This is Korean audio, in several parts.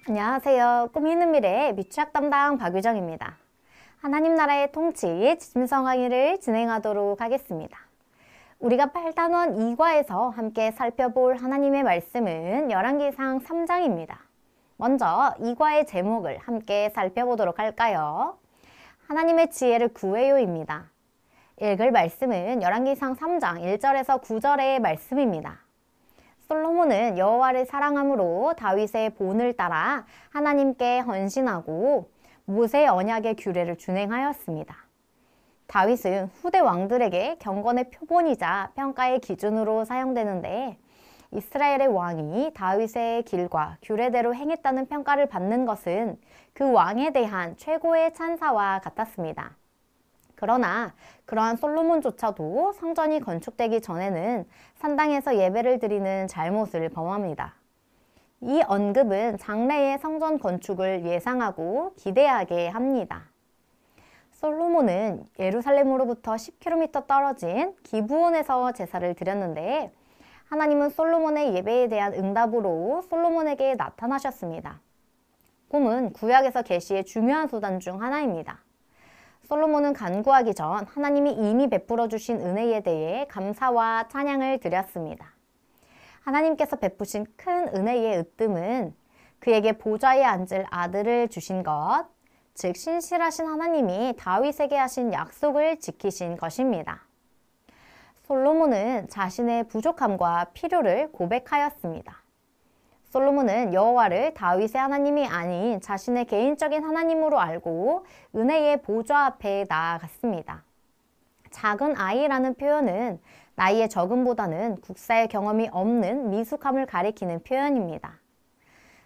안녕하세요. 꿈이 있는 미래의 미취학 담당 박유정입니다. 하나님 나라의 통치 짐승 강의를 진행하도록 하겠습니다. 우리가 8단원 2과에서 함께 살펴볼 하나님의 말씀은 열왕기상 3장입니다. 먼저 2과의 제목을 함께 살펴보도록 할까요? 하나님의 지혜를 구해요입니다. 읽을 말씀은 열왕기상 3장 1절에서 9절의 말씀입니다. 솔로몬은 여호와를 사랑함으로 다윗의 본을 따라 하나님께 헌신하고 모세 언약의 규례를 준행하였습니다. 다윗은 후대 왕들에게 경건의 표본이자 평가의 기준으로 사용되는데 이스라엘의 왕이 다윗의 길과 규례대로 행했다는 평가를 받는 것은 그 왕에 대한 최고의 찬사와 같았습니다. 그러나 그러한 솔로몬조차도 성전이 건축되기 전에는 산당에서 예배를 드리는 잘못을 범합니다. 이 언급은 장래의 성전 건축을 예상하고 기대하게 합니다. 솔로몬은 예루살렘으로부터 10km 떨어진 기브온에서 제사를 드렸는데 하나님은 솔로몬의 예배에 대한 응답으로 솔로몬에게 나타나셨습니다. 꿈은 구약에서 계시의 중요한 수단 중 하나입니다. 솔로몬은 간구하기 전 하나님이 이미 베풀어 주신 은혜에 대해 감사와 찬양을 드렸습니다. 하나님께서 베푸신 큰 은혜의 으뜸은 그에게 보좌에 앉을 아들을 주신 것, 즉 신실하신 하나님이 다윗에게 하신 약속을 지키신 것입니다. 솔로몬은 자신의 부족함과 필요를 고백하였습니다. 솔로몬은 여호와를 다윗의 하나님이 아닌 자신의 개인적인 하나님으로 알고 은혜의 보좌 앞에 나아갔습니다. 작은 아이라는 표현은 나이의 적음보다는 국사의 경험이 없는 미숙함을 가리키는 표현입니다.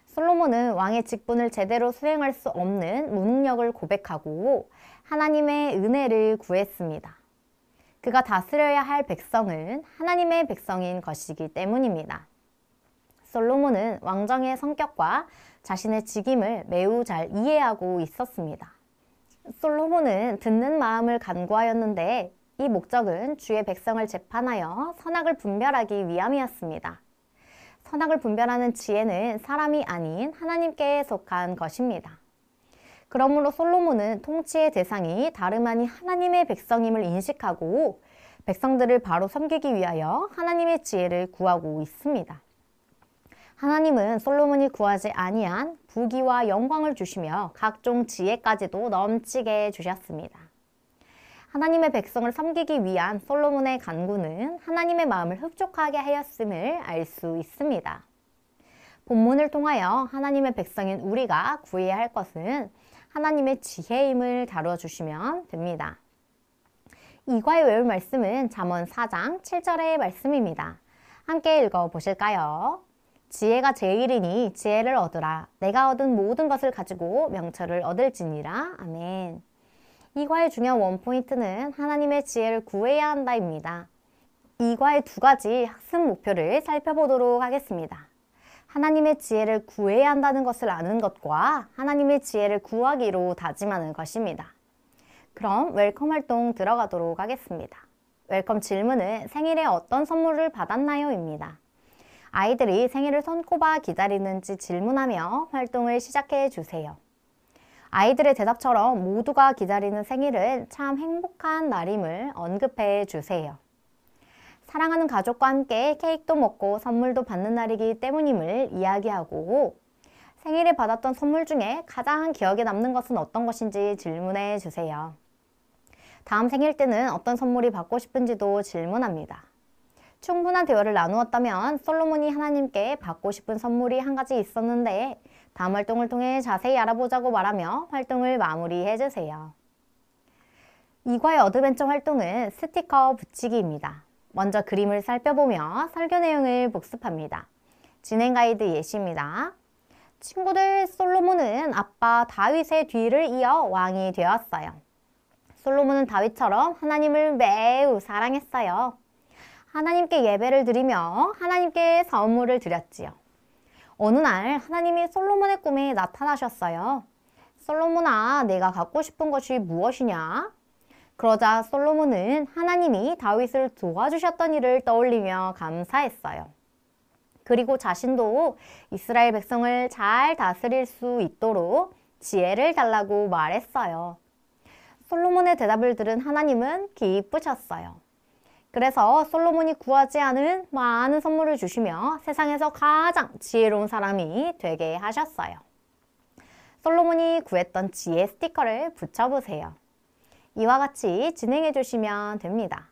솔로몬은 왕의 직분을 제대로 수행할 수 없는 무능력을 고백하고 하나님의 은혜를 구했습니다. 그가 다스려야 할 백성은 하나님의 백성인 것이기 때문입니다. 솔로몬은 왕정의 성격과 자신의 직임을 매우 잘 이해하고 있었습니다. 솔로몬은 듣는 마음을 간구하였는데 이 목적은 주의 백성을 재판하여 선악을 분별하기 위함이었습니다. 선악을 분별하는 지혜는 사람이 아닌 하나님께 속한 것입니다. 그러므로 솔로몬은 통치의 대상이 다름 아닌 하나님의 백성임을 인식하고 백성들을 바로 섬기기 위하여 하나님의 지혜를 구하고 있습니다. 하나님은 솔로몬이 구하지 아니한 부귀와 영광을 주시며 각종 지혜까지도 넘치게 주셨습니다. 하나님의 백성을 섬기기 위한 솔로몬의 간구는 하나님의 마음을 흡족하게 하였음을 알 수 있습니다. 본문을 통하여 하나님의 백성인 우리가 구해야 할 것은 하나님의 지혜임을 다루어 주시면 됩니다. 이과에 외울 말씀은 잠언 4장 7절의 말씀입니다. 함께 읽어 보실까요? 지혜가 제일이니 지혜를 얻으라. 내가 얻은 모든 것을 가지고 명철을 얻을지니라. 아멘. 이 과의 중요한 원포인트는 하나님의 지혜를 구해야 한다입니다. 이 과의 두 가지 학습 목표를 살펴보도록 하겠습니다. 하나님의 지혜를 구해야 한다는 것을 아는 것과 하나님의 지혜를 구하기로 다짐하는 것입니다. 그럼 웰컴 활동 들어가도록 하겠습니다. 웰컴 질문은 생일에 어떤 선물을 받았나요? 입니다. 아이들이 생일을 손꼽아 기다리는지 질문하며 활동을 시작해 주세요. 아이들의 대답처럼 모두가 기다리는 생일은 참 행복한 날임을 언급해 주세요. 사랑하는 가족과 함께 케이크도 먹고 선물도 받는 날이기 때문임을 이야기하고 생일에 받았던 선물 중에 가장 기억에 남는 것은 어떤 것인지 질문해 주세요. 다음 생일 때는 어떤 선물이 받고 싶은지도 질문합니다. 충분한 대화를 나누었다면 솔로몬이 하나님께 받고 싶은 선물이 한 가지 있었는데 다음 활동을 통해 자세히 알아보자고 말하며 활동을 마무리해 주세요. 이과의 어드벤처 활동은 스티커 붙이기입니다. 먼저 그림을 살펴보며 설교 내용을 복습합니다. 진행 가이드 예시입니다. 친구들, 솔로몬은 아빠 다윗의 뒤를 이어 왕이 되었어요. 솔로몬은 다윗처럼 하나님을 매우 사랑했어요. 하나님께 예배를 드리며 하나님께 선물을 드렸지요. 어느 날 하나님이 솔로몬의 꿈에 나타나셨어요. 솔로몬아, 내가 갖고 싶은 것이 무엇이냐? 그러자 솔로몬은 하나님이 다윗을 도와주셨던 일을 떠올리며 감사했어요. 그리고 자신도 이스라엘 백성을 잘 다스릴 수 있도록 지혜를 달라고 말했어요. 솔로몬의 대답을 들은 하나님은 기쁘셨어요. 그래서 솔로몬이 구하지 않은 많은 선물을 주시며 세상에서 가장 지혜로운 사람이 되게 하셨어요. 솔로몬이 구했던 지혜 스티커를 붙여보세요. 이와 같이 진행해 주시면 됩니다.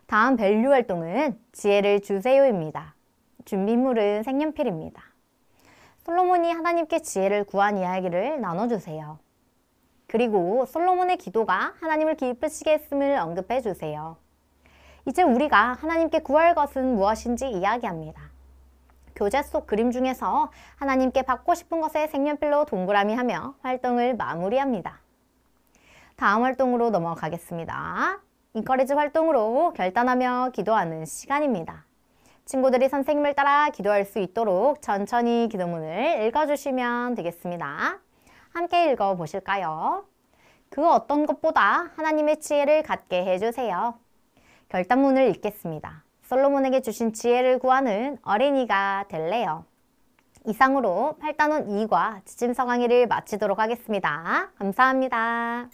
다음 밸류 활동은 지혜를 주세요입니다. 준비물은 색연필입니다. 솔로몬이 하나님께 지혜를 구한 이야기를 나눠주세요. 그리고 솔로몬의 기도가 하나님을 기쁘시게 했음을 언급해 주세요. 이제 우리가 하나님께 구할 것은 무엇인지 이야기합니다. 교재 속 그림 중에서 하나님께 받고 싶은 것에 색연필로 동그라미 하며 활동을 마무리합니다. 다음 활동으로 넘어가겠습니다. 인커리지 활동으로 결단하며 기도하는 시간입니다. 친구들이 선생님을 따라 기도할 수 있도록 천천히 기도문을 읽어주시면 되겠습니다. 함께 읽어보실까요? 그 어떤 것보다 하나님의 지혜를 갖게 해주세요. 결단문을 읽겠습니다. 솔로몬에게 주신 지혜를 구하는 어린이가 될래요. 이상으로 8단원 2과 지침서 강의를 마치도록 하겠습니다. 감사합니다.